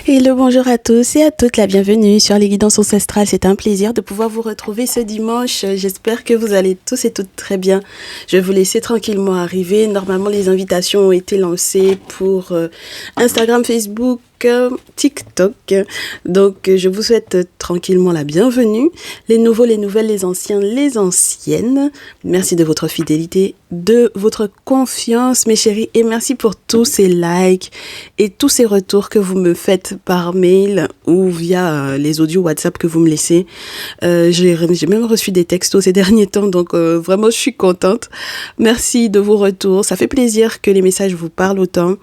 Hello, bonjour à tous et à toutes, la bienvenue sur les guidances ancestrales. C'est un plaisir de pouvoir vous retrouver ce dimanche. J'espère que vous allez tous et toutes très bien. Je vais vous laisser tranquillement arriver. Normalement, les invitations ont été lancées pour Instagram, Facebook, TikTok. Donc, je vous souhaite tranquillement la bienvenue. Les nouveaux, les nouvelles, les anciens, les anciennes. Merci de votre fidélité, de votre confiance, mes chéris. Et merci pour tous ces likes et tous ces retours que vous me faites par mail ou via les audios WhatsApp que vous me laissez. J'ai même reçu des textos ces derniers temps. Donc, vraiment, je suis contente. Merci de vos retours. Ça fait plaisir que les messages vous parlent autant.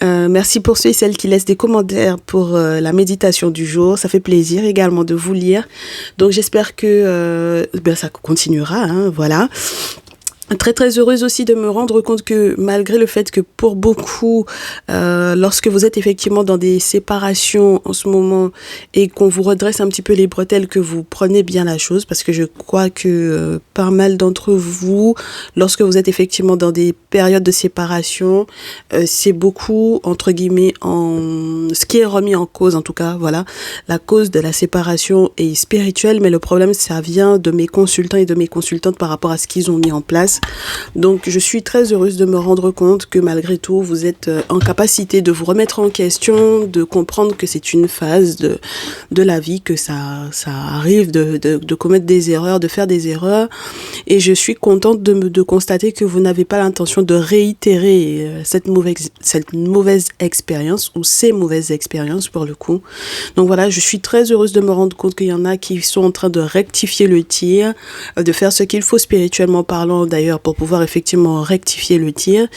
Merci pour ceux et celles qui laissent des commentaires pour la méditation du jour. Ça fait plaisir également de vous lire. Donc j'espère que ça continuera. Voilà. Très très heureuse aussi de me rendre compte que malgré le fait que pour beaucoup, lorsque vous êtes effectivement dans des séparations en ce moment et qu'on vous redresse un petit peu les bretelles, que vous prenez bien la chose, parce que je crois que pas mal d'entre vous, lorsque vous êtes effectivement dans des périodes de séparation, c'est beaucoup entre guillemets ce qui est remis en cause, en tout cas, voilà, la cause de la séparation est spirituelle, mais le problème ça vient de mes consultants et de mes consultantes par rapport à ce qu'ils ont mis en place. Donc je suis très heureuse de me rendre compte que malgré tout vous êtes en capacité de vous remettre en question, de comprendre que c'est une phase de la vie, que ça arrive de commettre des erreurs, de faire des erreurs, et je suis contente de constater que vous n'avez pas l'intention de réitérer cette mauvaise expérience ou ces mauvaises expériences pour le coup. Donc voilà, je suis très heureuse de me rendre compte qu'il y en a qui sont en train de rectifier le tir, de faire ce qu'il faut spirituellement parlant d'ailleurs pour pouvoir effectivement rectifier le tir,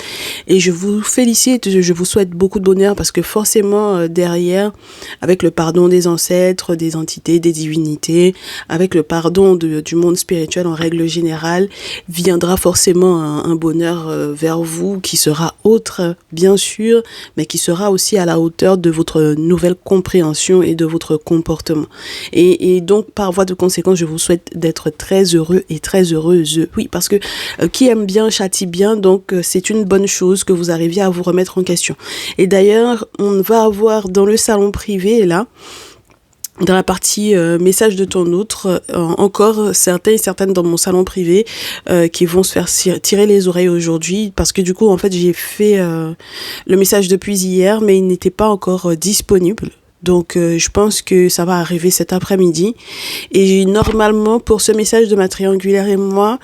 et je vous félicite, je vous souhaite beaucoup de bonheur parce que forcément derrière, avec le pardon des ancêtres, des entités, des divinités, avec le pardon du monde spirituel en règle générale, viendra forcément un bonheur vers vous qui sera autre bien sûr, mais qui sera aussi à la hauteur de votre nouvelle compréhension et de votre comportement, et donc par voie de conséquence je vous souhaite d'être très heureux et très heureuse, oui, parce que qui aime bien châtie bien, donc c'est une bonne chose que vous arriviez à vous remettre en question. Et d'ailleurs, on va avoir dans le salon privé, là, dans la partie message de ton autre, encore certains et certaines dans mon salon privé qui vont se faire tirer les oreilles aujourd'hui, parce que du coup, en fait, j'ai fait le message depuis hier, mais il n'était pas encore disponible. Donc, je pense que ça va arriver cet après-midi. Et normalement, pour ce message de ma triangulaire et moi,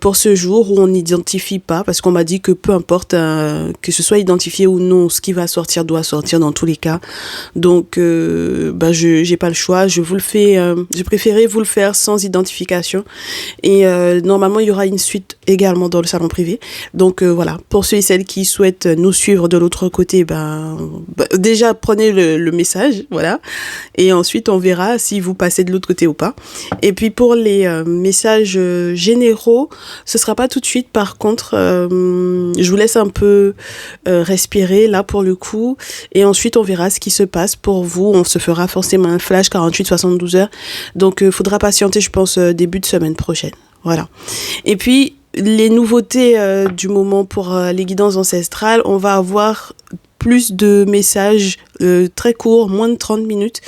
pour ce jour où on n'identifie pas, parce qu'on m'a dit que peu importe que ce soit identifié ou non, ce qui va sortir doit sortir dans tous les cas. Donc, j'ai pas le choix. Je vous le fais. J'ai préféré vous le faire sans identification. Et normalement, il y aura une suite également dans le salon privé. Donc voilà. Pour ceux et celles qui souhaitent nous suivre de l'autre côté, déjà prenez le message. Voilà, et ensuite on verra si vous passez de l'autre côté ou pas. Et puis pour les messages généraux, ce sera pas tout de suite. Par contre, je vous laisse un peu respirer là pour le coup, et ensuite on verra ce qui se passe pour vous. On se fera forcément un flash 48-72 heures, donc faudra patienter, je pense, début de semaine prochaine. Voilà. Et puis les nouveautés du moment pour les guidances ancestrales, on va avoir plus de messages très courts, moins de 30 minutes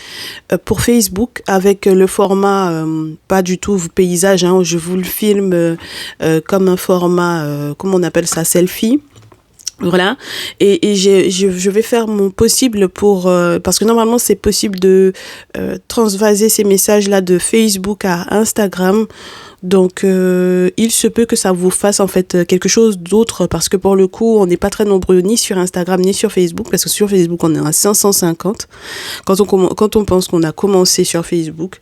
pour Facebook, avec le format pas du tout paysage, je vous le filme comme un format, comment on appelle ça, selfie. Voilà, et je vais faire mon possible pour parce que normalement c'est possible de transvaser ces messages là de Facebook à Instagram. Donc il se peut que ça vous fasse en fait quelque chose d'autre, parce que pour le coup on n'est pas très nombreux ni sur Instagram ni sur Facebook, parce que sur Facebook on est à 550 quand on pense qu'on a commencé sur Facebook.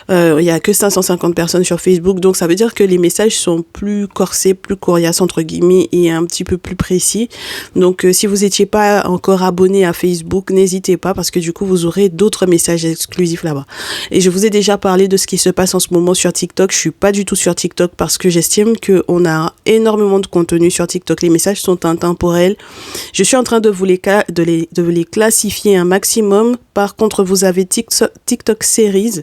Il y a que 550 personnes sur Facebook, donc ça veut dire que les messages sont plus corsés, plus coriaces entre guillemets, et un petit peu plus précis. Donc si vous n'étiez pas encore abonné à Facebook, n'hésitez pas, parce que du coup vous aurez d'autres messages exclusifs là-bas. Et je vous ai déjà parlé de ce qui se passe en ce moment sur TikTok. Je suis pas du tout surtout sur TikTok, parce que j'estime qu'on a énormément de contenu sur TikTok. Les messages sont intemporels. Je suis en train de vous les classifier un maximum. Par contre, vous avez TikTok Series,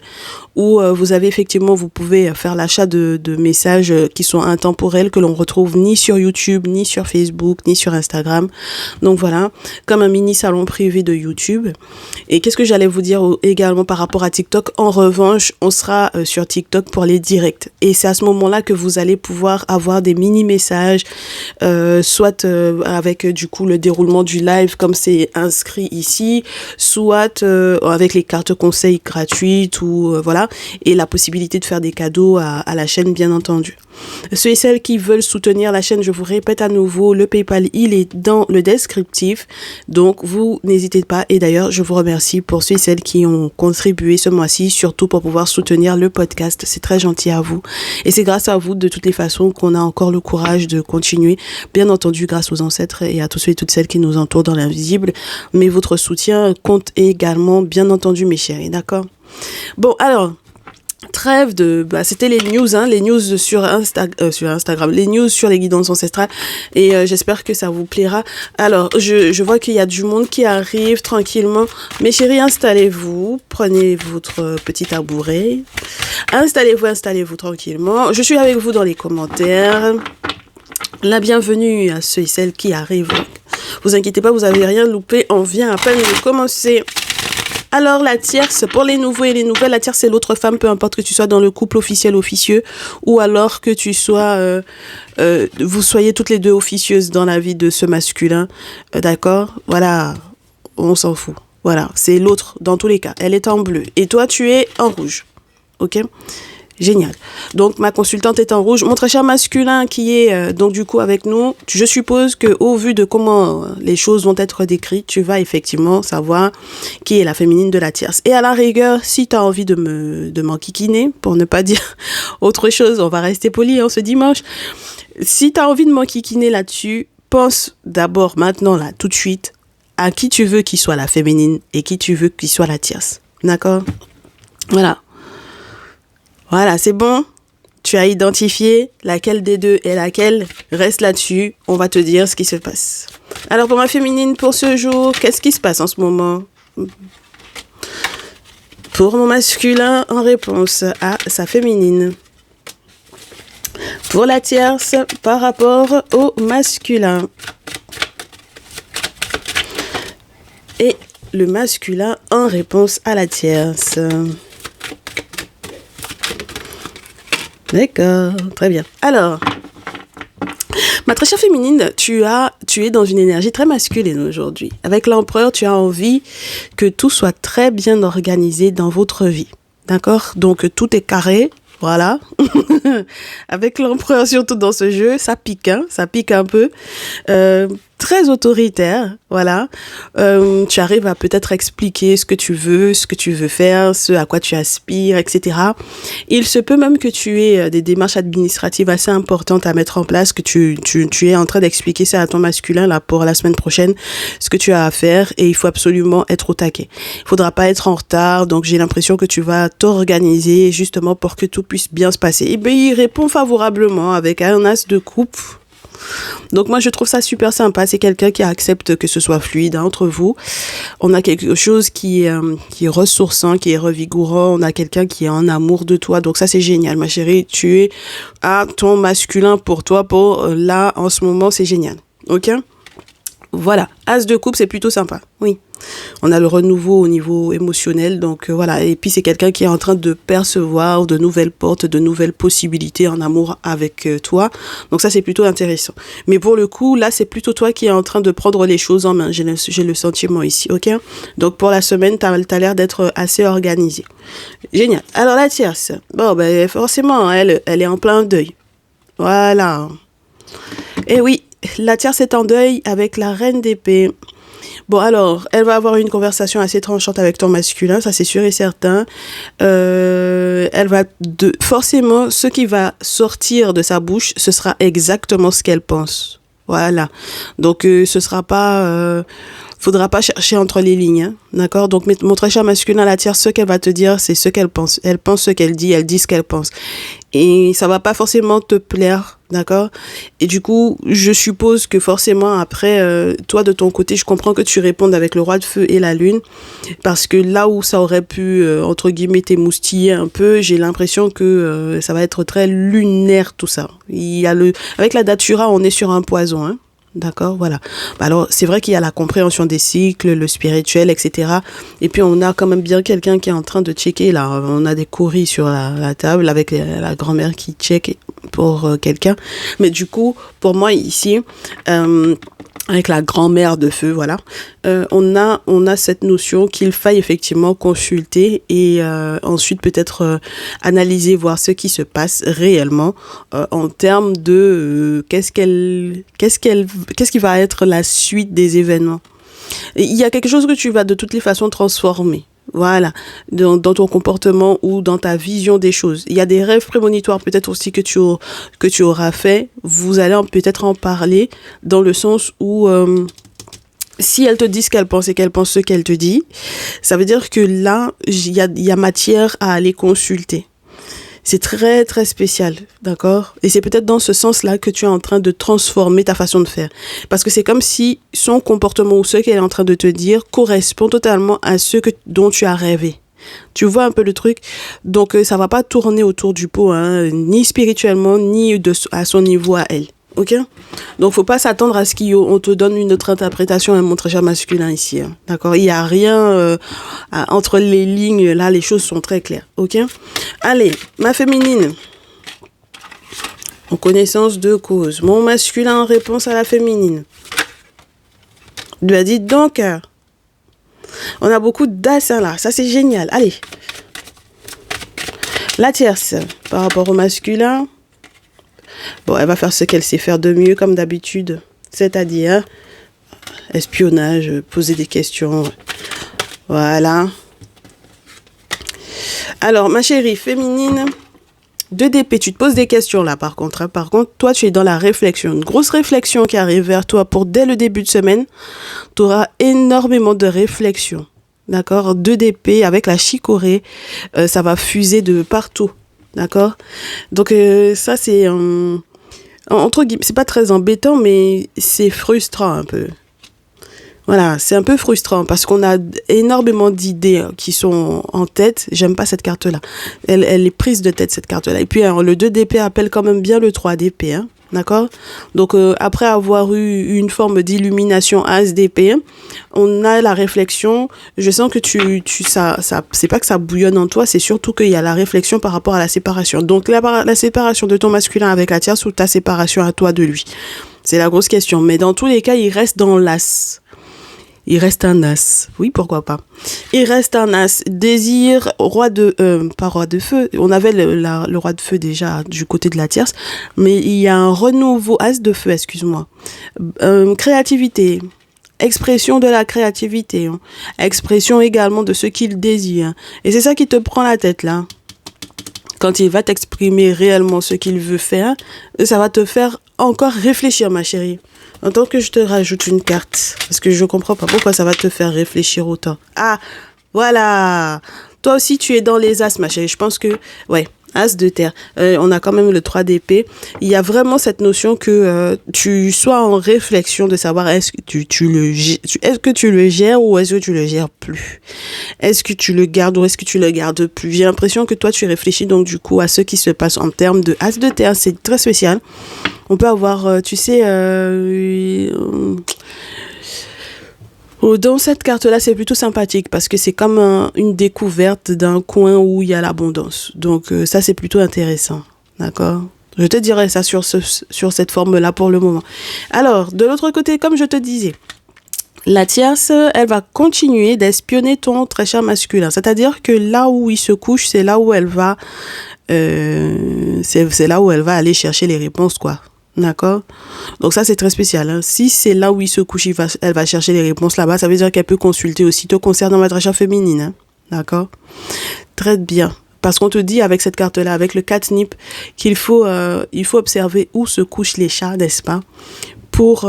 où vous pouvez faire l'achat de messages qui sont intemporels, que l'on retrouve ni sur YouTube, ni sur Facebook, ni sur Instagram. Donc voilà, comme un mini salon privé de YouTube. Et qu'est-ce que j'allais vous dire également par rapport à TikTok? En revanche, on sera sur TikTok pour les directs. Et c'est à ce moment-là que vous allez pouvoir avoir des mini-messages, soit avec du coup le déroulement du live comme c'est inscrit ici, soit avec les cartes conseils gratuites ou voilà, et la possibilité de faire des cadeaux à la chaîne, bien entendu. Ceux et celles qui veulent soutenir la chaîne, je vous répète à nouveau, le PayPal, il est dans le descriptif. Donc, vous n'hésitez pas. Et d'ailleurs, je vous remercie pour ceux et celles qui ont contribué ce mois-ci, surtout pour pouvoir soutenir le podcast. C'est très gentil à vous. Et c'est grâce à vous, de toutes les façons, qu'on a encore le courage de continuer. Bien entendu, grâce aux ancêtres et à tous ceux et toutes celles qui nous entourent dans l'invisible. Mais votre soutien compte également, bien entendu, mes chéris. D'accord? Bon, alors... Trêve de, c'était les news sur Instagram, les news sur les guidances ancestrales, et j'espère que ça vous plaira. Alors, je vois qu'il y a du monde qui arrive tranquillement. Mes chéris, installez-vous, prenez votre petit tabouret, installez-vous tranquillement. Je suis avec vous dans les commentaires. La bienvenue à ceux et celles qui arrivent. Vous inquiétez pas, vous avez rien loupé, on vient à peine de commencer. Alors, la tierce, pour les nouveaux et les nouvelles, la tierce, c'est l'autre femme, peu importe que tu sois dans le couple officiel, officieux, ou alors que tu sois, vous soyez toutes les deux officieuses dans la vie de ce masculin, d'accord? Voilà, on s'en fout. Voilà, c'est l'autre, dans tous les cas. Elle est en bleu. Et toi, tu es en rouge. Ok? Génial. Donc, ma consultante est en rouge. Mon très cher masculin qui est donc du coup avec nous, je suppose que au vu de comment les choses vont être décrites, tu vas effectivement savoir qui est la féminine de la tierce. Et à la rigueur, si tu as envie de m'enquiquiner, pour ne pas dire autre chose, on va rester poli ce dimanche. Si tu as envie de m'enquiquiner là-dessus, pense d'abord maintenant, là, tout de suite, à qui tu veux qu'il soit la féminine et qui tu veux qu'il soit la tierce. D'accord? Voilà. Voilà, c'est bon. Tu as identifié laquelle des deux est laquelle. Reste là-dessus. On va te dire ce qui se passe. Alors, pour ma féminine, pour ce jour, qu'est-ce qui se passe en ce moment? Pour mon masculin, en réponse à sa féminine. Pour la tierce, par rapport au masculin. Et le masculin en réponse à la tierce. D'accord, très bien. Alors, ma très chère féminine, tu es dans une énergie très masculine aujourd'hui. Avec l'empereur, tu as envie que tout soit très bien organisé dans votre vie. D'accord? Donc, tout est carré. Voilà. Avec l'empereur, surtout dans ce jeu, ça pique un peu. Très autoritaire, voilà. Tu arrives à peut-être expliquer ce que tu veux faire, ce à quoi tu aspires, etc. Il se peut même que tu aies des démarches administratives assez importantes à mettre en place, que tu es en train d'expliquer ça à ton masculin là pour la semaine prochaine, ce que tu as à faire, et il faut absolument être au taquet. Il faudra pas être en retard, donc j'ai l'impression que tu vas t'organiser justement pour que tout puisse bien se passer. Et bien, il répond favorablement avec un as de coupe. Donc moi je trouve ça super sympa, c'est quelqu'un qui accepte que ce soit fluide entre vous. On a quelque chose qui est ressourçant, qui est revigorant, on a quelqu'un qui est en amour de toi, donc ça c'est génial ma chérie, tu es à ton masculin pour toi, pour là en ce moment c'est génial, ok? Voilà, as de coupe c'est plutôt sympa, oui. On a le renouveau au niveau émotionnel, donc voilà. Et puis c'est quelqu'un qui est en train de percevoir de nouvelles portes, de nouvelles possibilités en amour avec toi. Donc ça c'est plutôt intéressant. Mais pour le coup, là c'est plutôt toi qui es en train de prendre les choses en main. J'ai le sentiment ici, ok? Donc pour la semaine, t'as l'air d'être assez organisé. Génial. Alors la tierce, bon ben forcément, elle est en plein deuil. Voilà. Et oui, la tierce est en deuil avec la reine d'épée. Bon, alors, elle va avoir une conversation assez tranchante avec ton masculin, ça c'est sûr et certain. Elle va forcément, ce qui va sortir de sa bouche, ce sera exactement ce qu'elle pense. Voilà. Donc, ce sera pas... faudra pas chercher entre les lignes, hein, d'accord? Donc, mon très cher masculin, la tierce, ce qu'elle va te dire, c'est ce qu'elle pense. Elle pense ce qu'elle dit ce qu'elle pense. et ça va pas forcément te plaire, d'accord? Et du coup, je suppose que forcément après, toi de ton côté, je comprends que tu répondes avec le roi de feu et la lune, parce que là où ça aurait pu, entre guillemets, t'émoustiller un peu, j'ai l'impression que ça va être très lunaire tout ça. Avec la datura, on est sur un poison, hein. D'accord, voilà. Alors, c'est vrai qu'il y a la compréhension des cycles, le spirituel, etc. Et puis, on a quand même bien quelqu'un qui est en train de checker, là. On a des courriers sur la table avec la grand-mère qui check pour quelqu'un. Mais du coup, pour moi, ici, avec la grand-mère de feu, voilà, on a cette notion qu'il faille effectivement consulter et ensuite peut-être analyser, voir ce qui se passe réellement en termes de qu'est-ce qui va être la suite des événements. Il y a quelque chose que tu vas de toutes les façons transformer. Voilà, dans ton comportement ou dans ta vision des choses. Il y a des rêves prémonitoires peut-être aussi que tu auras fait. Vous allez peut-être en parler dans le sens où si elle te dit ce qu'elle pense et qu'elle pense ce qu'elle te dit, ça veut dire que là, il y a matière à aller consulter. C'est très, très spécial, d'accord? Et c'est peut-être dans ce sens-là que tu es en train de transformer ta façon de faire. Parce que c'est comme si son comportement ou ce qu'elle est en train de te dire correspond totalement à dont tu as rêvé. Tu vois un peu le truc? Donc, ça va pas tourner autour du pot, hein, ni spirituellement, ni à son niveau à elle. Ok? Donc, faut pas s'attendre à ce qu'on te donne une autre interprétation, mon très cher masculin ici. Hein. D'accord? Il y a rien entre les lignes, là, les choses sont très claires. Ok? Allez, ma féminine. En connaissance de cause. Mon masculin en réponse à la féminine. Lui a dit donc, on a beaucoup d'as là. Ça, c'est génial. Allez. La tierce, par rapport au masculin. Bon, elle va faire ce qu'elle sait faire de mieux, comme d'habitude. C'est-à-dire, espionnage, poser des questions. Voilà. Alors, ma chérie féminine, 2 d'épée, tu te poses des questions là, par contre. Hein. Par contre, toi, tu es dans la réflexion. Une grosse réflexion qui arrive vers toi pour dès le début de semaine. Tu auras énormément de réflexion. D'accord? 2 d'épée avec la chicorée. Ça va fuser de partout. D'accord? Donc, ça, c'est... entre guillemets, c'est pas très embêtant, mais c'est frustrant un peu. Voilà, c'est un peu frustrant parce qu'on a énormément d'idées qui sont en tête. J'aime pas cette carte-là. Elle est prise de tête, cette carte-là. Et puis, le 2 d'épée appelle quand même bien le 3 d'épée. Hein. D'accord? Donc, après avoir eu une forme d'illumination As d'épée, on a la réflexion. Je sens que ça, c'est pas que ça bouillonne en toi, c'est surtout qu'il y a la réflexion par rapport à la séparation. Donc, la séparation de ton masculin avec la tierce ou ta séparation à toi de lui. C'est la grosse question. Mais dans tous les cas, il reste dans l'As. Il reste un as. Oui, pourquoi pas. Il reste un as. Désir, pas roi de feu. On avait le roi de feu déjà du côté de la tierce. Mais il y a un renouveau, as de feu, excuse-moi. Créativité. Expression de la créativité. Hein. Expression également de ce qu'il désire. Et c'est ça qui te prend la tête, là. Quand il va t'exprimer réellement ce qu'il veut faire, ça va te faire encore réfléchir, ma chérie. En tant que je te rajoute une carte, parce que je comprends pas pourquoi ça va te faire réfléchir autant. Ah, voilà. Toi aussi, tu es dans les as, ma chérie. Je pense que, ouais, as de terre. On a quand même le 3 d'épée. Il y a vraiment cette notion que tu sois en réflexion de savoir est-ce que est-ce que tu le gères ou est-ce que tu le gères plus. Est-ce que tu le gardes ou est-ce que tu le gardes plus. J'ai l'impression que toi, tu réfléchis donc du coup à ce qui se passe en termes de as de terre. C'est très spécial. On peut avoir, tu sais, dans cette carte-là, c'est plutôt sympathique parce que c'est comme une découverte d'un coin où il y a l'abondance. Donc, ça, c'est plutôt intéressant. D'accord? Je te dirai ça sur cette forme-là pour le moment. Alors, de l'autre côté, comme je te disais, la tierce, elle va continuer d'espionner ton très cher masculin. C'est-à-dire que là où il se couche, c'est là où elle va, c'est là où elle va aller chercher les réponses, quoi. D'accord? Donc ça, c'est très spécial. Hein. Si c'est là où il se couche, elle va chercher les réponses là-bas, ça veut dire qu'elle peut consulter aussi te concernant votre achat féminine. Hein. D'accord? Très bien. Parce qu'on te dit avec cette carte-là, avec le catnip, qu'il faut observer où se couchent les chats, n'est-ce pas? Pour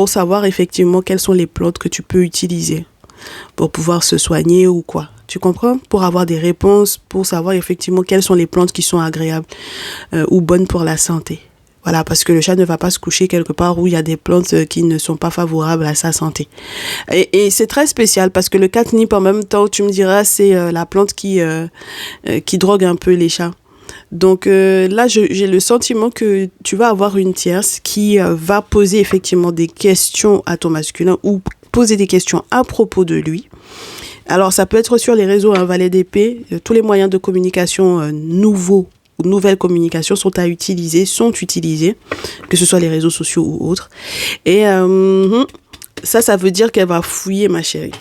savoir effectivement quelles sont les plantes que tu peux utiliser pour pouvoir se soigner ou quoi. Tu comprends? Pour avoir des réponses, pour savoir effectivement quelles sont les plantes qui sont agréables ou bonnes pour la santé. Voilà, parce que le chat ne va pas se coucher quelque part où il y a des plantes qui ne sont pas favorables à sa santé. Et c'est très spécial parce que le catnip, en même temps, tu me diras, c'est la plante qui drogue un peu les chats. Donc là, j'ai le sentiment que tu vas avoir une tierce qui va poser effectivement des questions à ton masculin ou poser des questions à propos de lui. Alors, ça peut être sur les réseaux, un valet d'épée, tous les moyens de communication nouveaux, nouvelles communications sont utilisés, que ce soit les réseaux sociaux ou autres. Et ça veut dire qu'elle va fouiller, ma chérie.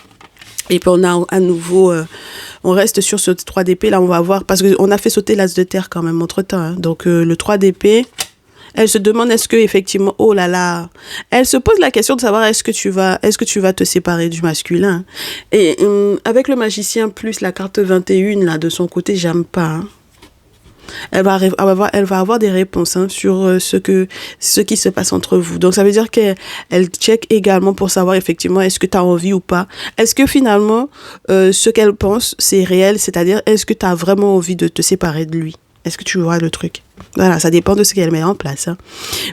Et puis on a à nouveau, on reste sur ce 3 d'épée, là on va voir, parce qu'on a fait sauter l'as de terre quand même entre-temps. Hein. Donc le 3 d'épée, elle se demande est-ce que effectivement, oh là là, elle se pose la question de savoir est-ce que tu vas te séparer du masculin. Et avec le magicien plus la carte 21 là de son côté, j'aime pas. Hein. Elle va avoir des réponses sur ce qui se passe entre vous. Donc, ça veut dire qu'elle check également pour savoir effectivement est-ce que tu as envie ou pas. Est-ce que finalement, ce qu'elle pense, c'est réel? C'est-à-dire, est-ce que tu as vraiment envie de te séparer de lui? Est-ce que tu vois le truc? Voilà, ça dépend de ce qu'elle met en place. Hein.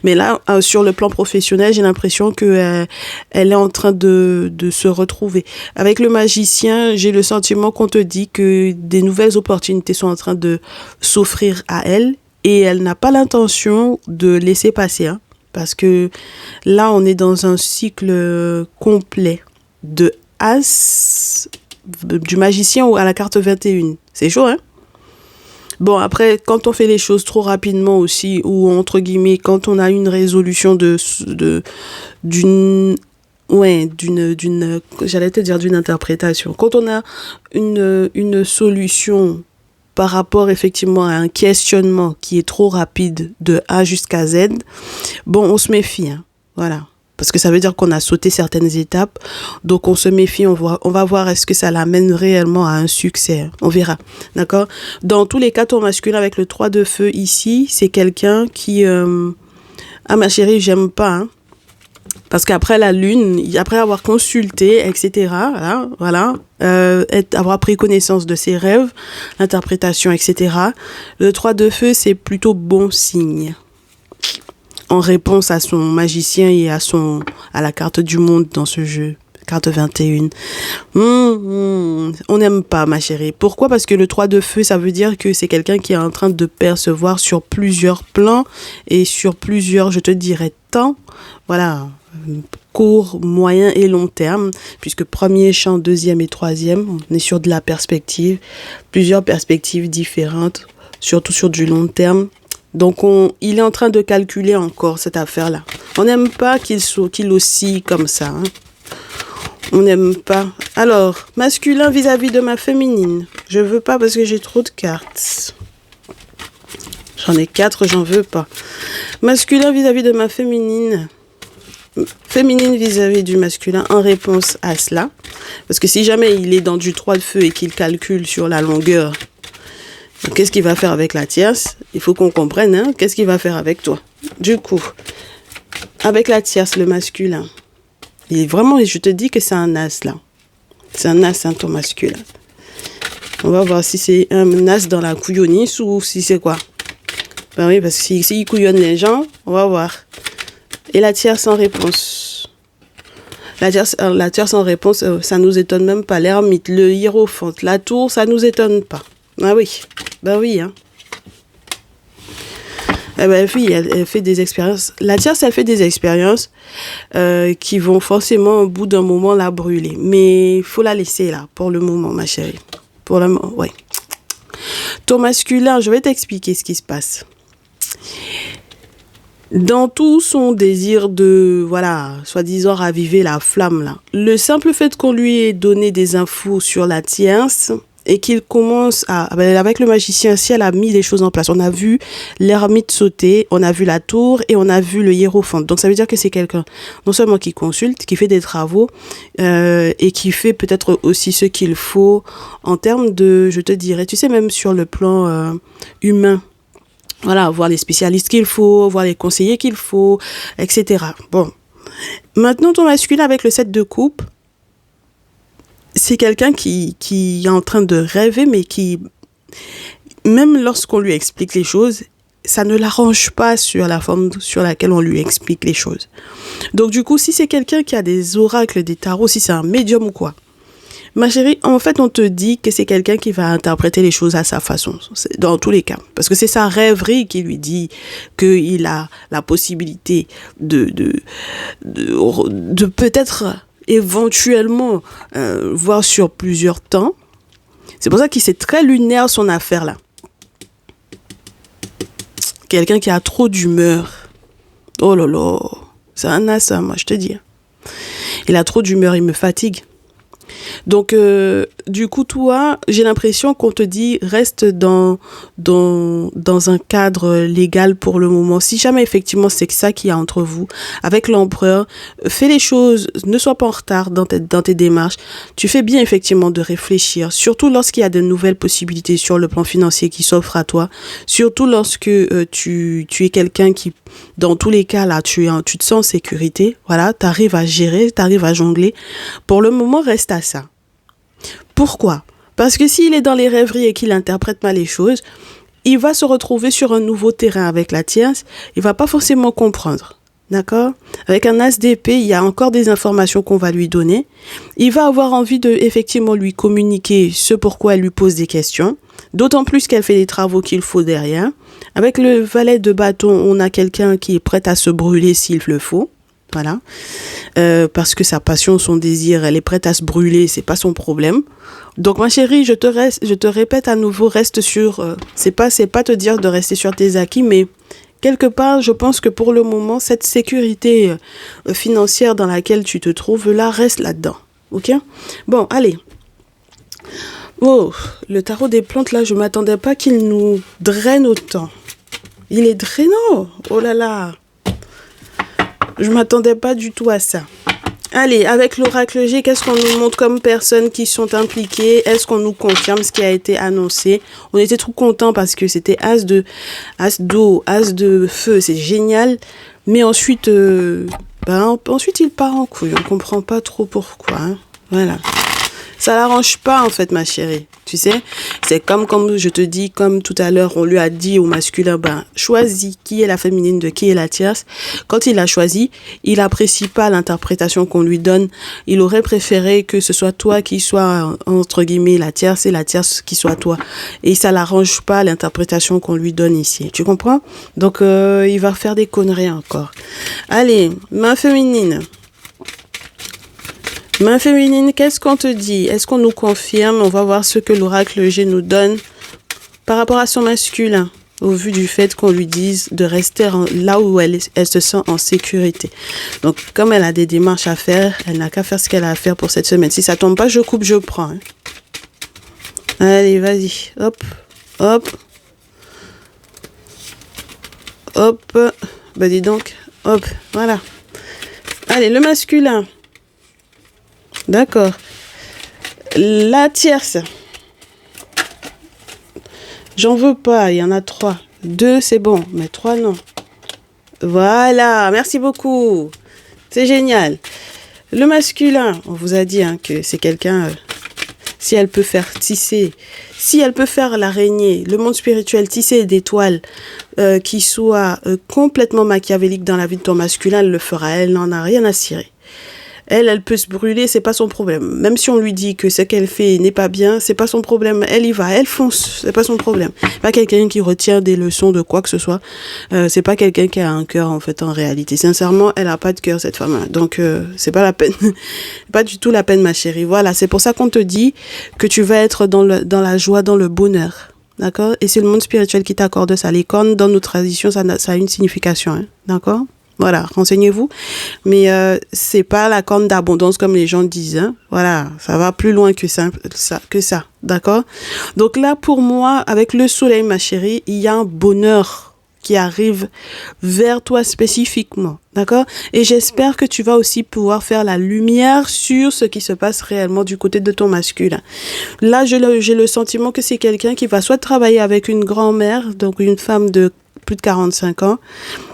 Mais là, sur le plan professionnel, j'ai l'impression que elle est en train de se retrouver. Avec le magicien, j'ai le sentiment qu'on te dit que des nouvelles opportunités sont en train de s'offrir à elle et elle n'a pas l'intention de laisser passer. Hein, parce que là, on est dans un cycle complet de As, du magicien à la carte 21. C'est chaud, hein? Bon, après, quand on fait les choses trop rapidement aussi, ou entre guillemets, quand on a une résolution d'une interprétation. Quand on a une solution par rapport effectivement à un questionnement qui est trop rapide de A jusqu'à Z, bon, on se méfie, hein, voilà. Parce que ça veut dire qu'on a sauté certaines étapes. Donc, on se méfie, on va voir est-ce que ça l'amène réellement à un succès. On verra, d'accord? Dans tous les cas, ton masculin avec le 3 de feu ici, c'est quelqu'un qui... Ah, ma chérie, j'aime pas, hein. Parce qu'après la lune, après avoir consulté, etc., voilà, avoir pris connaissance de ses rêves, l'interprétation, etc., le 3 de feu, c'est plutôt bon signe. En réponse à son magicien et à la carte du monde dans ce jeu. Carte 21. On n'aime pas, ma chérie. Pourquoi? Parce que le 3 de feu, ça veut dire que c'est quelqu'un qui est en train de percevoir sur plusieurs plans et sur plusieurs, je te dirais, temps. Voilà. Court, moyen et long terme. Puisque premier champ, deuxième et troisième, on est sur de la perspective. Plusieurs perspectives différentes, surtout sur du long terme. Donc, il est en train de calculer encore cette affaire-là. On n'aime pas qu'il oscille comme ça. Hein. On n'aime pas. Alors, masculin vis-à-vis de ma féminine. Je veux pas parce que j'ai trop de cartes. J'en ai 4, j'en veux pas. Masculin vis-à-vis de ma féminine. Féminine vis-à-vis du masculin en réponse à cela. Parce que si jamais il est dans du 3 de feu et qu'il calcule sur la longueur... Donc, qu'est-ce qu'il va faire avec la tierce? Il faut qu'on comprenne, hein? Qu'est-ce qu'il va faire avec toi? Du coup, avec la tierce, le masculin, il est vraiment, je te dis que c'est un as, là. C'est un as, hein, ton masculin. On va voir si c'est un as dans la couillonnisse ou si c'est quoi. Ben oui, parce que s'il couillonne les gens, on va voir. Et la tierce en réponse. La tierce en réponse, ça nous étonne même pas. L'ermite, le hiérophante, la tour, ça nous étonne pas. Ah oui, bah oui, hein. Eh ben oui, elle fait des expériences. La tierce, elle fait des expériences qui vont forcément au bout d'un moment la brûler. Mais il faut la laisser là, pour le moment, ma chérie. Pour le moment, ouais. Ton masculin, je vais t'expliquer ce qui se passe. Dans tout son désir de, voilà, soi-disant raviver la flamme là, le simple fait qu'on lui ait donné des infos sur la tierce... Et qu'il commence avec le magicien, si elle a mis les choses en place. On a vu l'ermite sauter, on a vu la tour et on a vu le hiérophante. Donc ça veut dire que c'est quelqu'un non seulement qui consulte, qui fait des travaux et qui fait peut-être aussi ce qu'il faut en termes de, je te dirais, tu sais, même sur le plan humain. Voilà, voir les spécialistes qu'il faut, voir les conseillers qu'il faut, etc. Bon. Maintenant, ton masculin avec le 7 de coupe. c'est quelqu'un qui est en train de rêver, mais qui, même lorsqu'on lui explique les choses, ça ne l'arrange pas sur la forme sur laquelle on lui explique les choses. Donc du coup, si c'est quelqu'un qui a des oracles, des tarots, si c'est un médium ou quoi, ma chérie, en fait, on te dit que c'est quelqu'un qui va interpréter les choses à sa façon, dans tous les cas. Parce que c'est sa rêverie qui lui dit qu'il a la possibilité de peut-être éventuellement voir sur plusieurs temps. C'est pour ça que c'est très lunaire son affaire là. Quelqu'un qui a trop d'humeur. Oh là là, c'est un as, ça, moi je te dis. Il a trop d'humeur, il me fatigue. Donc, du coup, toi, j'ai l'impression qu'on te dit reste dans un cadre légal pour le moment. Si jamais, effectivement, c'est ça qu'il y a entre vous, avec l'empereur, fais les choses, ne sois pas en retard dans tes démarches. Tu fais bien, effectivement, de réfléchir, surtout lorsqu'il y a de nouvelles possibilités sur le plan financier qui s'offrent à toi, surtout lorsque tu es quelqu'un qui, dans tous les cas, là, tu te sens en sécurité, voilà, tu arrives à gérer, tu arrives à jongler. Pour le moment, reste à ça. Pourquoi ? Parce que s'il est dans les rêveries et qu'il interprète mal les choses, il va se retrouver sur un nouveau terrain avec la tierce, il va pas forcément comprendre. D'accord ? Avec un as d'épée, il y a encore des informations qu'on va lui donner. Il va avoir envie de effectivement lui communiquer ce pourquoi elle lui pose des questions, d'autant plus qu'elle fait les travaux qu'il faut derrière. Avec le valet de bâton, on a quelqu'un qui est prêt à se brûler s'il le faut. Voilà, parce que sa passion, son désir, elle est prête à se brûler, c'est pas son problème. Donc ma chérie, je te répète à nouveau, reste sur, c'est pas te dire de rester sur tes acquis, mais quelque part, je pense que pour le moment, cette sécurité financière dans laquelle tu te trouves là, reste là-dedans, ok ? Bon, allez. Oh, le tarot des plantes là, je m'attendais pas qu'il nous draine autant. Il est drainant, oh là là. Je m'attendais pas du tout à ça. Allez, avec l'oracle G, qu'est-ce qu'on nous montre comme personnes qui sont impliquées ? Est-ce qu'on nous confirme ce qui a été annoncé ? On était trop contents parce que c'était as d'eau, as de feu, c'est génial. Mais ensuite, ensuite il part en couille. On comprend pas trop pourquoi. Hein. Voilà. Ça l'arrange pas en fait, ma chérie. Tu sais, c'est comme je te dis, comme tout à l'heure, on lui a dit au masculin, choisis qui est la féminine de qui est la tierce. Quand il a choisi, il apprécie pas l'interprétation qu'on lui donne. Il aurait préféré que ce soit toi qui soit, entre guillemets, la tierce et la tierce qui soit toi. Et ça l'arrange pas l'interprétation qu'on lui donne ici. Tu comprends? Donc, il va faire des conneries encore. Allez, main féminine. Main féminine, qu'est-ce qu'on te dit? Est-ce qu'on nous confirme? On va voir ce que l'oracle G nous donne par rapport à son masculin, au vu du fait qu'on lui dise de rester là où elle se sent en sécurité. Donc, comme elle a des démarches à faire, elle n'a qu'à faire ce qu'elle a à faire pour cette semaine. Si ça tombe pas, je coupe, je prends. Hein. Allez, vas-y. Hop, hop. Hop. Bah, dis donc. Hop, voilà. Allez, le masculin. D'accord. La tierce. J'en veux pas, il y en a 3. 2, c'est bon, mais 3, non. Voilà, merci beaucoup. C'est génial. Le masculin, on vous a dit que c'est quelqu'un, si elle peut faire tisser, si elle peut faire l'araignée, le monde spirituel, tisser des toiles qui soient complètement machiavéliques dans la vie de ton masculin, elle le fera. Elle n'en a rien à cirer. Elle peut se brûler, c'est pas son problème. Même si on lui dit que ce qu'elle fait n'est pas bien, c'est pas son problème. Elle y va, elle fonce, c'est pas son problème. Pas quelqu'un qui retient des leçons de quoi que ce soit. C'est pas quelqu'un qui a un cœur en fait en réalité. Sincèrement, elle a pas de cœur cette femme-là. Donc c'est pas la peine, pas du tout la peine ma chérie. Voilà, c'est pour ça qu'on te dit que tu vas être dans la joie, dans le bonheur. D'accord ? Et c'est le monde spirituel qui t'accorde ça. Les cornes dans nos traditions, ça a une signification. Hein. D'accord ? Voilà, renseignez-vous. Mais c'est pas la corne d'abondance comme les gens disent. Hein. Voilà, ça va plus loin que ça, d'accord? Donc là, pour moi, avec le soleil, ma chérie, il y a un bonheur qui arrive vers toi spécifiquement, d'accord? Et j'espère que tu vas aussi pouvoir faire la lumière sur ce qui se passe réellement du côté de ton masculin. Là, j'ai le sentiment que c'est quelqu'un qui va soit travailler avec une grand-mère, donc une femme de plus de 45 ans.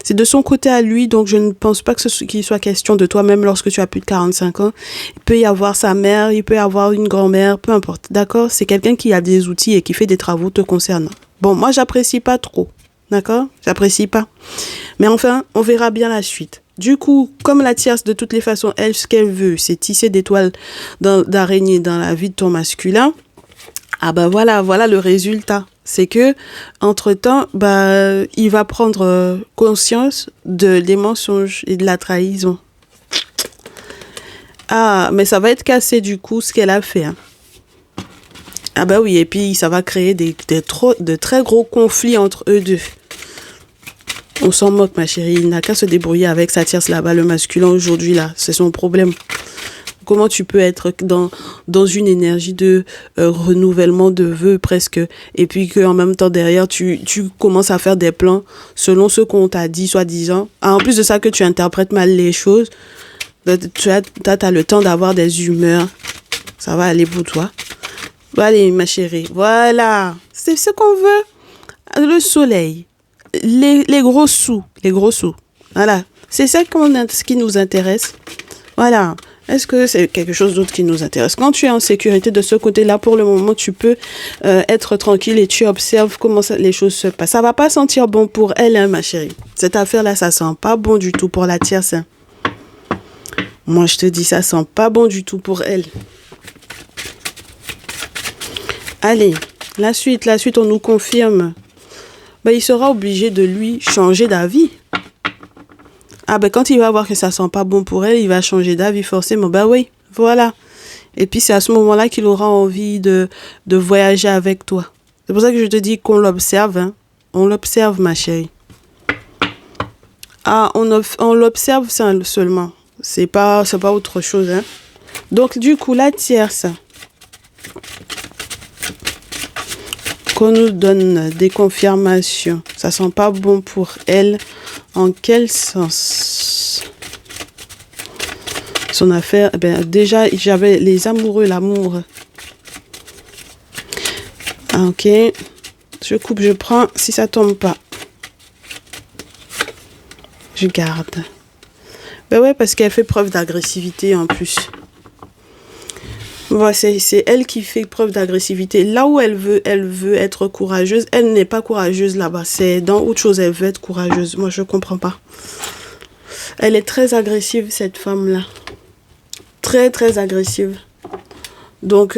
C'est de son côté à lui, donc je ne pense pas qu'il soit question de toi, même lorsque tu as plus de 45 ans. Il peut y avoir sa mère, il peut y avoir une grand-mère, peu importe. D'accord? C'est quelqu'un qui a des outils et qui fait des travaux te concernant. Bon, moi, j'apprécie pas trop. D'accord? J'apprécie pas. Mais enfin, on verra bien la suite. Du coup, comme la tierce, de toutes les façons, elle, ce qu'elle veut, c'est tisser des toiles d'araignée dans la vie de ton masculin. Ah ben voilà le résultat. C'est que, entre-temps, il va prendre conscience des mensonges et de la trahison. Ah, mais ça va être cassé du coup, ce qu'elle a fait. Hein. Ah ben oui, et puis ça va créer de très gros conflits entre eux deux. On s'en moque, ma chérie. Il n'a qu'à se débrouiller avec sa tierce là-bas, le masculin aujourd'hui, là. C'est son problème. Comment tu peux être dans une énergie de renouvellement de vœux presque, et puis qu'en même temps derrière, tu commences à faire des plans selon ce qu'on t'a dit, soi-disant. Ah, en plus de ça, que tu interprètes mal les choses, tu as le temps d'avoir des humeurs. Ça va aller pour toi. Allez, ma chérie. Voilà. C'est ce qu'on veut. Le soleil. Les gros sous. Les gros sous. Voilà. C'est ça ce qui nous intéresse. Voilà. Est-ce que c'est quelque chose d'autre qui nous intéresse? Quand tu es en sécurité de ce côté-là, pour le moment, tu peux être tranquille et tu observes comment les choses se passent. Ça va pas sentir bon pour elle, hein, ma chérie. Cette affaire-là, ça sent pas bon du tout pour la tierce. Hein. Moi, je te dis, ça sent pas bon du tout pour elle. Allez, la suite, on nous confirme. Il sera obligé de lui changer d'avis. Ah quand il va voir que ça sent pas bon pour elle, il va changer d'avis forcément. Oui, voilà. Et puis c'est à ce moment-là qu'il aura envie de voyager avec toi. C'est pour ça que je te dis qu'on l'observe. Hein. On l'observe, ma chérie. Ah, on l'observe seulement. C'est pas autre chose. Hein. Donc du coup, la tierce, qu'on nous donne des confirmations. Ça sent pas bon pour elle. En quel sens? Son affaire, déjà, j'avais les amoureux, l'amour. Ah, ok. Je coupe, je prends. Si ça tombe pas, je garde. Ouais, parce qu'elle fait preuve d'agressivité en plus. Ouais, c'est elle qui fait preuve d'agressivité. Là où elle veut être courageuse, elle n'est pas courageuse là-bas. C'est dans autre chose, elle veut être courageuse. Moi, je comprends pas. Elle est très agressive, cette femme-là. Très, très agressive. Donc,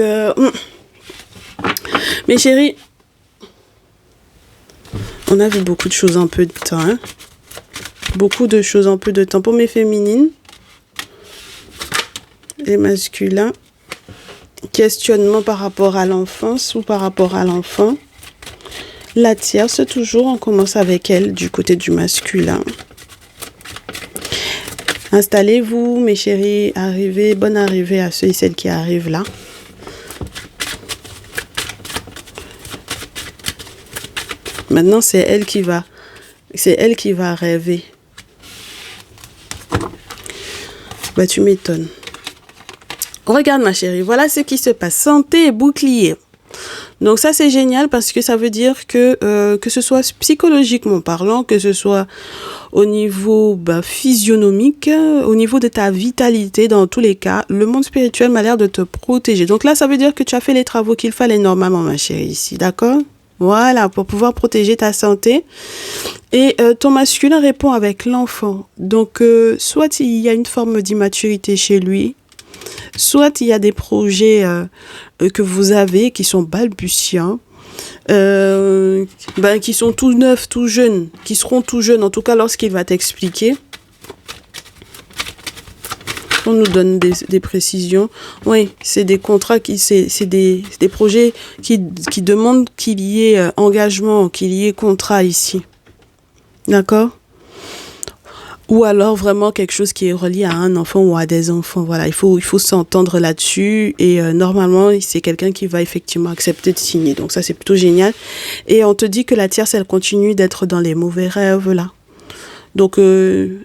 mes chéris, on a vu beaucoup de choses en peu de temps. Hein? Beaucoup de choses en peu de temps. Pour mes féminines, les masculins, questionnement par rapport à l'enfance ou par rapport à l'enfant. La tierce, toujours, on commence avec elle du côté du masculin. Installez-vous, mes chéris, arrivez, bonne arrivée à ceux et celles qui arrivent là. Maintenant, c'est elle qui va rêver. Tu m'étonnes. Regarde ma chérie, voilà ce qui se passe. Santé et bouclier. Donc ça c'est génial parce que ça veut dire que ce soit psychologiquement parlant, que ce soit au niveau physionomique, au niveau de ta vitalité, dans tous les cas, le monde spirituel m'a l'air de te protéger. Donc là ça veut dire que tu as fait les travaux qu'il fallait normalement ma chérie ici, d'accord? Voilà, pour pouvoir protéger ta santé. Et ton masculin répond avec l'enfant. Donc soit il y a une forme d'immaturité chez lui, soit il y a des projets que vous avez qui sont balbutiants, qui sont tout neufs, tout jeunes, qui seront tout jeunes, en tout cas lorsqu'il va t'expliquer. On nous donne des précisions. Oui, c'est des contrats, c'est des projets qui demandent qu'il y ait engagement, qu'il y ait contrat ici. D'accord ? Ou alors vraiment quelque chose qui est relié à un enfant ou à des enfants. Voilà, il faut s'entendre là-dessus. Et normalement, c'est quelqu'un qui va effectivement accepter de signer. Donc ça, c'est plutôt génial. Et on te dit que la tierce, elle continue d'être dans les mauvais rêves, là. Donc,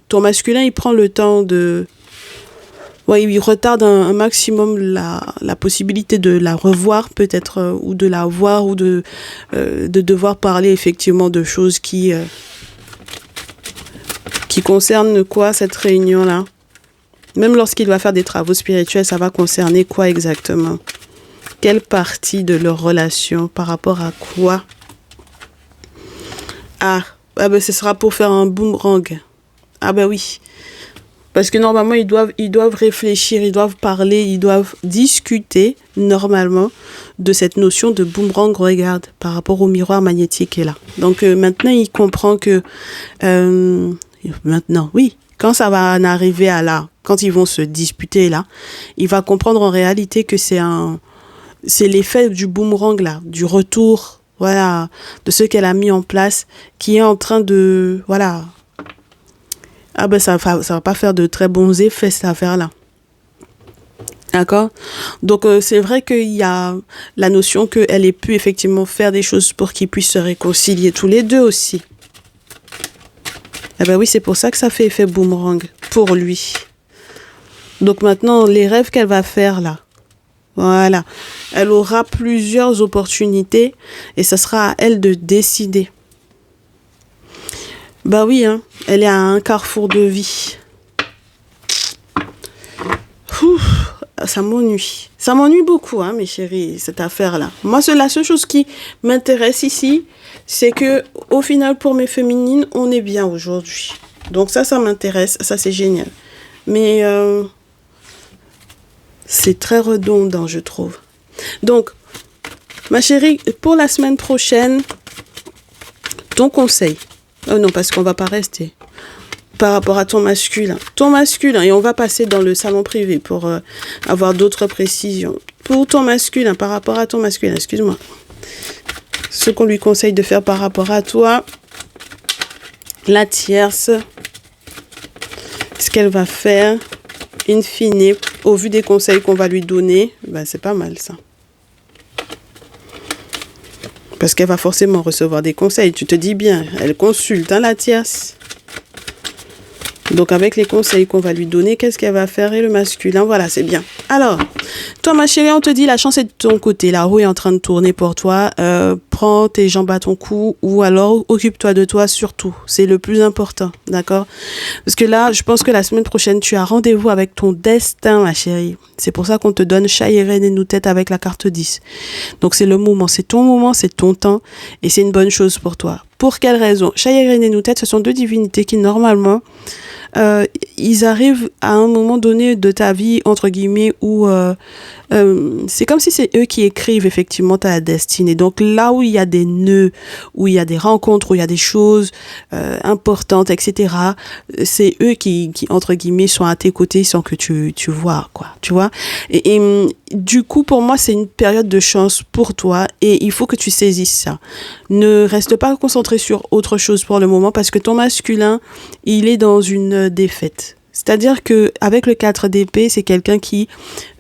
ton masculin, il prend le temps de... Ouais, il retarde un maximum la possibilité de la revoir, peut-être, ou de la voir, ou de devoir parler effectivement de choses qui qui concerne quoi cette réunion-là? Même lorsqu'il va faire des travaux spirituels, ça va concerner quoi exactement? Quelle partie de leur relation? Par rapport à quoi? Ah ben ce sera pour faire un boomerang. Ah ben oui. Parce que normalement, ils doivent réfléchir, ils doivent parler, ils doivent discuter normalement de cette notion de boomerang, regarde, par rapport au miroir magnétique qui est là. Donc maintenant, il comprend que... maintenant, oui, quand ça va en arriver à là, quand ils vont se disputer là, il va comprendre en réalité que c'est l'effet du boomerang là, du retour, voilà, de ce qu'elle a mis en place, qui est en train de, voilà... Ah ben ça va pas faire de très bons effets cette affaire-là. D'accord? Donc c'est vrai qu'il y a la notion qu'elle ait pu effectivement faire des choses pour qu'ils puissent se réconcilier tous les deux aussi. Eh ben oui, c'est pour ça que ça fait effet boomerang pour lui. Donc maintenant, les rêves qu'elle va faire là, voilà, elle aura plusieurs opportunités et ça sera à elle de décider. Bah oui, hein, elle est à un carrefour de vie. Ça m'ennuie. Ça m'ennuie beaucoup, hein, mes chéris, cette affaire-là. Moi, la seule chose qui m'intéresse ici, c'est que, au final, pour mes féminines, on est bien aujourd'hui. Donc ça m'intéresse. Ça, c'est génial. Mais c'est très redondant, je trouve. Donc, ma chérie, pour la semaine prochaine, ton conseil. Non, parce qu'on va pas rester. Par rapport à ton masculin. Ton masculin, et on va passer dans le salon privé pour avoir d'autres précisions. Pour ton masculin, par rapport à ton masculin, excuse-moi. Ce qu'on lui conseille de faire par rapport à toi, la tierce, ce qu'elle va faire, in fine, au vu des conseils qu'on va lui donner, ben c'est pas mal ça. Parce qu'elle va forcément recevoir des conseils. Tu te dis bien, elle consulte, hein, la tierce. Donc, avec les conseils qu'on va lui donner, qu'est-ce qu'elle va faire? Et le masculin, voilà, c'est bien. Alors, toi, ma chérie, on te dit, la chance est de ton côté. La roue est en train de tourner pour toi. Prends tes jambes à ton cou ou alors occupe-toi de toi surtout. C'est le plus important, d'accord? Parce que là, je pense que la semaine prochaine, tu as rendez-vous avec ton destin, ma chérie. C'est pour ça qu'on te donne chat et reine et nous tête avec la carte 10. Donc, c'est le moment, c'est ton temps et c'est une bonne chose pour toi. Pour quelle raison? Chat et reine et nous tête, ce sont deux divinités qui, normalement, ils arrivent à un moment donné de ta vie, entre guillemets, où c'est comme si c'est eux qui écrivent effectivement ta destinée. Donc là où il y a des nœuds, où il y a des rencontres, où il y a des choses importantes, etc., c'est eux qui, entre guillemets, sont à tes côtés sans que tu vois, quoi. Tu vois? Et du coup, pour moi, c'est une période de chance pour toi et il faut que tu saisisses ça. Ne reste pas concentré sur autre chose pour le moment parce que ton masculin, il est dans une défaite. C'est-à-dire que avec le 4 d'épée, c'est quelqu'un qui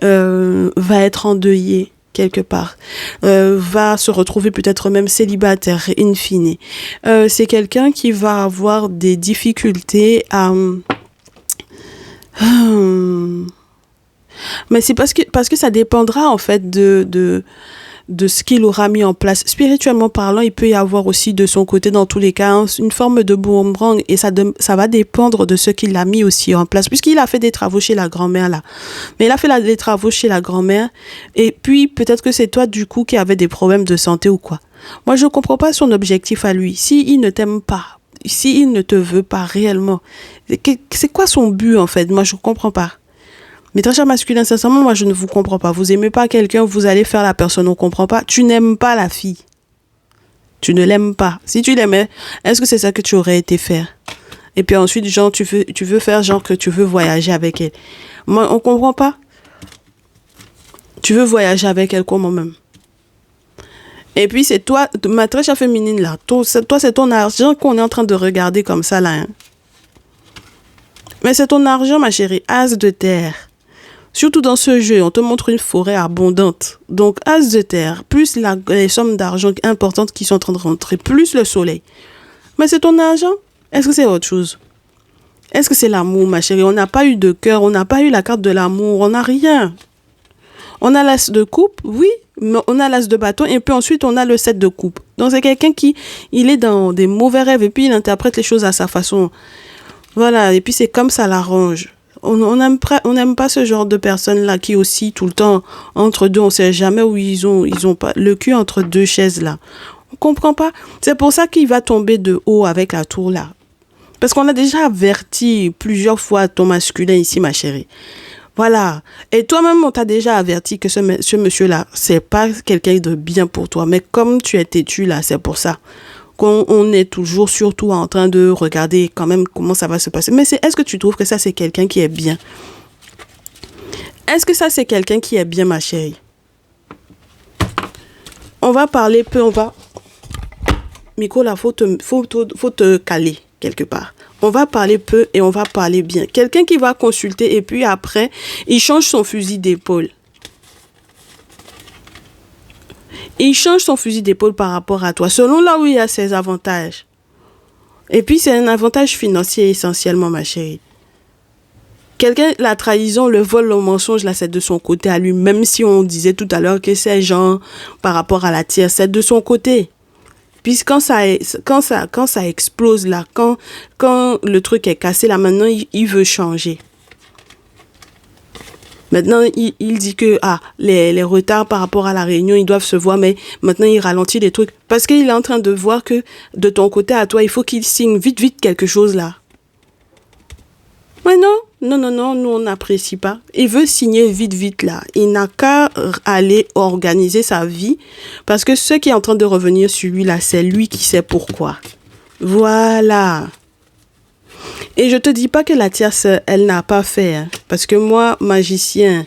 va être endeuillé quelque part, va se retrouver peut-être même célibataire in fine. C'est quelqu'un qui va avoir des difficultés à... Mais c'est parce que ça dépendra en fait de ce qu'il aura mis en place. Spirituellement parlant, il peut y avoir aussi de son côté, dans tous les cas, une forme de boomerang et ça va dépendre de ce qu'il a mis aussi en place, puisqu'il a fait des travaux chez la grand-mère là. Mais il a fait des travaux chez la grand-mère et puis peut-être que c'est toi du coup qui avait des problèmes de santé ou quoi. Moi, je ne comprends pas son objectif à lui. S'il ne t'aime pas, s'il ne te veut pas réellement, c'est quoi son but en fait? Moi, je ne comprends pas. Mais très cher masculin, sincèrement, moi, je ne vous comprends pas. Vous aimez pas quelqu'un, vous allez faire la personne, on comprend pas. Tu n'aimes pas la fille. Tu ne l'aimes pas. Si tu l'aimais, est-ce que c'est ça que tu aurais été faire? Et puis ensuite, genre, tu veux faire genre que tu veux voyager avec elle. Moi, on comprend pas. Tu veux voyager avec elle comment même? Et puis, c'est toi, ma très chère féminine là. Toi, c'est ton argent qu'on est en train de regarder comme ça là. Hein. Mais c'est ton argent, ma chérie. As de terre. Surtout dans ce jeu, on te montre une forêt abondante. Donc, as de terre, plus les sommes d'argent importantes qui sont en train de rentrer, plus le soleil. Mais c'est ton argent? Est-ce que c'est autre chose? Est-ce que c'est l'amour, ma chérie? On n'a pas eu de cœur, on n'a pas eu la carte de l'amour, on n'a rien. On a l'as de coupe, oui, mais on a l'as de bâton et puis ensuite on a le 7 de coupe. Donc, c'est quelqu'un qui, il est dans des mauvais rêves et puis il interprète les choses à sa façon. Voilà, et puis c'est comme ça l'arrange. On n'aime pas ce genre de personnes-là qui aussi tout le temps entre deux, on sait jamais où ils ont pas le cul entre deux chaises là. On comprend pas. C'est pour ça qu'il va tomber de haut avec la tour là. Parce qu'on a déjà averti plusieurs fois ton masculin ici, ma chérie. Voilà. Et toi-même, on t'a déjà averti que ce monsieur-là, c'est pas quelqu'un de bien pour toi. Mais comme tu es têtu là, c'est pour ça qu'on est toujours surtout en train de regarder quand même comment ça va se passer. Mais est-ce que tu trouves que ça, c'est quelqu'un qui est bien? Est-ce que ça, c'est quelqu'un qui est bien, ma chérie? On va parler peu, Miko, là, faut te caler quelque part. On va parler peu et on va parler bien. Quelqu'un qui va consulter et puis après, il change son fusil d'épaule. Il change son fusil d'épaule par rapport à toi, selon là où il y a ses avantages. Et puis, c'est un avantage financier essentiellement, ma chérie. Quelqu'un, la trahison, le vol, le mensonge, là, c'est de son côté à lui. Même si on disait tout à l'heure que c'est genre par rapport à la tierce, c'est de son côté. Puis quand ça explose là, quand le truc est cassé là, maintenant il veut changer. Maintenant il dit que les retards par rapport à la réunion, ils doivent se voir, mais maintenant il ralentit les trucs. Parce qu'il est en train de voir que de ton côté à toi, il faut qu'il signe vite quelque chose là. Mais non, nous on n'apprécie pas. Il veut signer vite là. Il n'a qu'à aller organiser sa vie parce que ce qui est en train de revenir sur lui là, c'est lui qui sait pourquoi. Voilà. Et je te dis pas que la tierce, elle n'a pas fait, hein, parce que moi, magicien,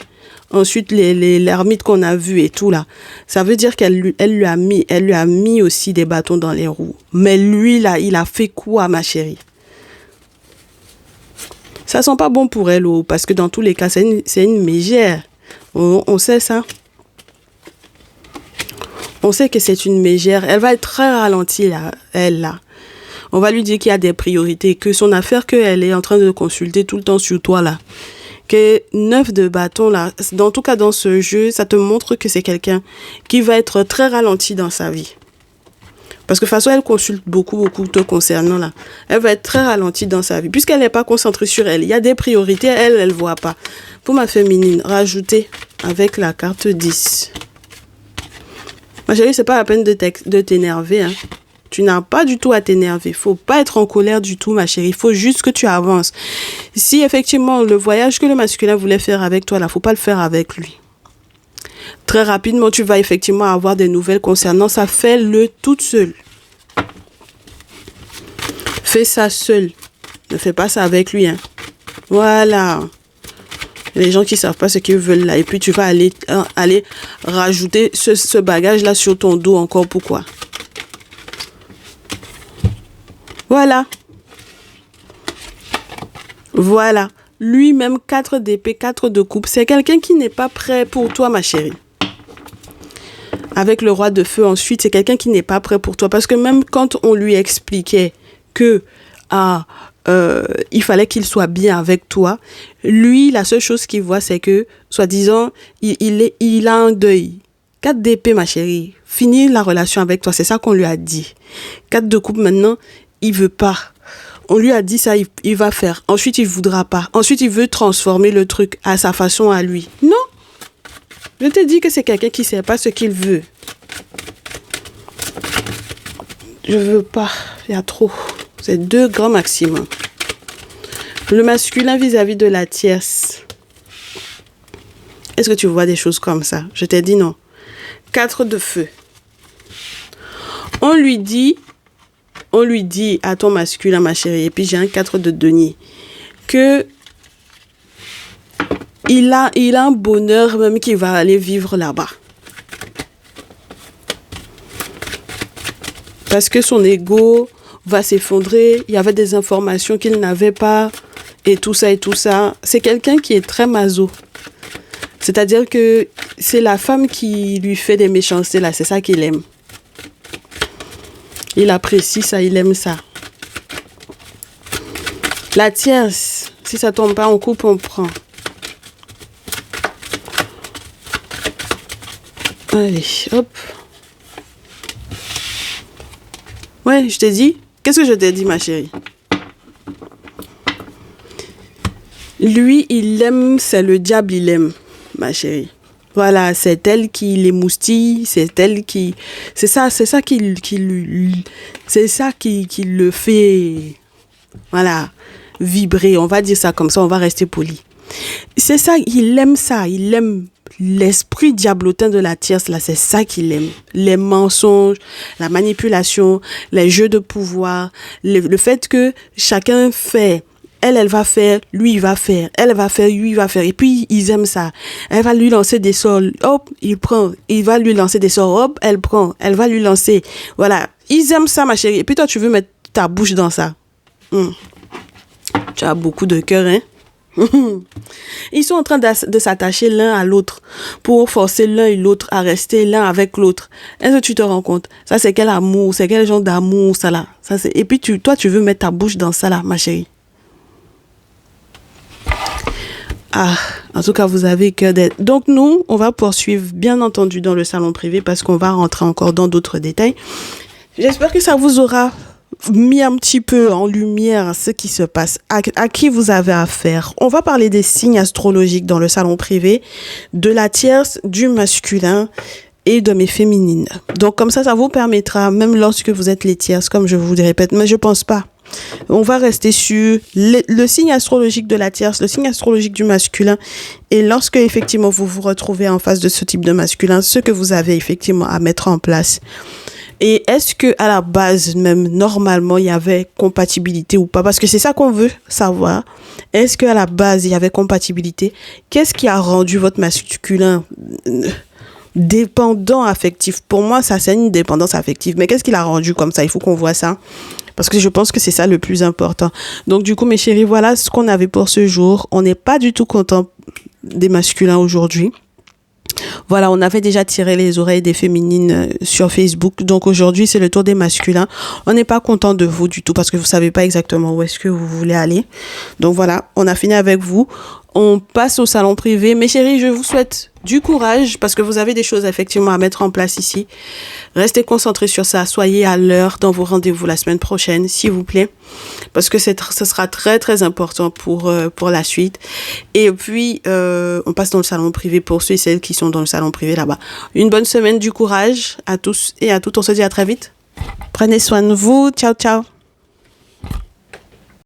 ensuite l'ermite qu'on a vu et tout là, ça veut dire elle lui a mis aussi des bâtons dans les roues. Mais lui là, il a fait quoi, ma chérie? Ça sent pas bon pour elle, parce que dans tous les cas, c'est une mégère. On sait ça. On sait que c'est une mégère. Elle va être très ralentie, là, elle, là. On va lui dire qu'il y a des priorités, que son affaire qu'elle est en train de consulter tout le temps sur toi, là. Que 9 de bâton, là, en tout cas dans ce jeu, ça te montre que c'est quelqu'un qui va être très ralenti dans sa vie. Parce que de toute façon, elle consulte beaucoup te concernant là. Elle va être très ralentie dans sa vie. Puisqu'elle n'est pas concentrée sur elle. Il y a des priorités, elle ne voit pas. Pour ma féminine, rajoutez avec la carte 10. Ma chérie, c'est pas la peine de t'énerver. Hein. Tu n'as pas du tout à t'énerver. Il ne faut pas être en colère du tout, ma chérie. Il faut juste que tu avances. Si effectivement, le voyage que le masculin voulait faire avec toi, là, il ne faut pas le faire avec lui. Très rapidement, tu vas effectivement avoir des nouvelles concernant ça. Fais-le toute seule. Fais ça seule. Ne fais pas ça avec lui. Hein. Voilà. Les gens qui ne savent pas ce qu'ils veulent là. Et puis, tu vas aller rajouter ce bagage-là sur ton dos encore. Pourquoi? Voilà. Voilà. Lui-même, 4 d'épée, 4 de coupe. C'est quelqu'un qui n'est pas prêt pour toi, ma chérie. Avec le roi de feu, ensuite, c'est quelqu'un qui n'est pas prêt pour toi. Parce que même quand on lui expliquait que il fallait qu'il soit bien avec toi, lui, la seule chose qu'il voit, c'est que, soi-disant, il a un deuil. 4 d'épée, ma chérie. Fini la relation avec toi. C'est ça qu'on lui a dit. 4 de coupe, maintenant, il veut pas. On lui a dit ça, il va faire. Ensuite, il voudra pas. Ensuite, il veut transformer le truc à sa façon à lui. Non. Je te dis que c'est quelqu'un qui sait pas ce qu'il veut. Je veux pas. Il y a trop. C'est 2 grands maximum. Le masculin vis-à-vis de la tierce. Est-ce que tu vois des choses comme ça? Je t'ai dit non. 4 de feu. On lui dit à ton masculin, ma chérie, et puis j'ai un 4 de denier, que il a un bonheur même qu'il va aller vivre là-bas. Parce que son ego va s'effondrer, il y avait des informations qu'il n'avait pas, et tout ça. C'est quelqu'un qui est très maso. C'est-à-dire que c'est la femme qui lui fait des méchancetés, là, c'est ça qu'il aime. Il apprécie ça, il aime ça. La tierce, si ça tombe pas, on coupe, on prend. Allez, hop. Ouais, je t'ai dit. Qu'est-ce que je t'ai dit, ma chérie? Lui, il aime, c'est le diable, il aime, ma chérie. Voilà, c'est elle qui l'émoustille, c'est elle qui... c'est ça c'est ça qui le fait, voilà, vibrer. On va dire ça comme ça, on va rester poli. C'est ça, il aime l'esprit diablotin de la tierce, là, c'est ça qu'il aime. Les mensonges, la manipulation, les jeux de pouvoir, le fait que chacun fait. Elle va faire, lui, il va faire. Elle va faire, lui, il va faire. Et puis, ils aiment ça. Elle va lui lancer des sorts, hop, il prend. Il va lui lancer des sorts, hop, elle prend. Elle va lui lancer. Voilà. Ils aiment ça, ma chérie. Et puis, toi, tu veux mettre ta bouche dans ça. Tu as beaucoup de cœur, hein? Ils sont en train de s'attacher l'un à l'autre pour forcer l'un et l'autre à rester l'un avec l'autre. Est-ce que tu te rends compte? Ça, c'est quel amour? C'est quel genre d'amour, ça, là? Ça, c'est... Et puis, toi, tu veux mettre ta bouche dans ça, là, ma chérie. Ah, en tout cas, vous avez cœur d'être. Donc, nous, on va poursuivre, bien entendu, dans le salon privé parce qu'on va rentrer encore dans d'autres détails. J'espère que ça vous aura mis un petit peu en lumière ce qui se passe, à qui vous avez affaire. On va parler des signes astrologiques dans le salon privé, de la tierce, du masculin et de mes féminines. Donc, comme ça vous permettra, même lorsque vous êtes les tierces, comme je vous le répète, mais je pense pas. On va rester sur le signe astrologique de la tierce, le signe astrologique du masculin. Et lorsque, effectivement, vous vous retrouvez en face de ce type de masculin, ce que vous avez, effectivement, à mettre en place. Et est-ce que à la base, même, normalement, il y avait compatibilité ou pas? Parce que c'est ça qu'on veut savoir. Est-ce qu'à la base, il y avait compatibilité? Qu'est-ce qui a rendu votre masculin dépendant affectif? Pour moi, ça, c'est une dépendance affective. Mais qu'est-ce qui l'a rendu comme ça? Il faut qu'on voit ça. Parce que je pense que c'est ça le plus important. Donc, du coup, mes chéris, voilà ce qu'on avait pour ce jour. On n'est pas du tout content des masculins aujourd'hui. Voilà, on avait déjà tiré les oreilles des féminines sur Facebook. Donc, aujourd'hui, c'est le tour des masculins. On n'est pas content de vous du tout parce que vous savez pas exactement où est-ce que vous voulez aller. Donc, voilà, on a fini avec vous. On passe au salon privé. Mes chéris, je vous souhaite du courage parce que vous avez des choses effectivement à mettre en place ici. Restez concentrés sur ça. Soyez à l'heure dans vos rendez-vous la semaine prochaine, s'il vous plaît. Parce que ce sera très, très important pour la suite. Et puis, on passe dans le salon privé pour ceux et celles qui sont dans le salon privé là-bas. Une bonne semaine, du courage à tous et à toutes. On se dit à très vite. Prenez soin de vous. Ciao, ciao.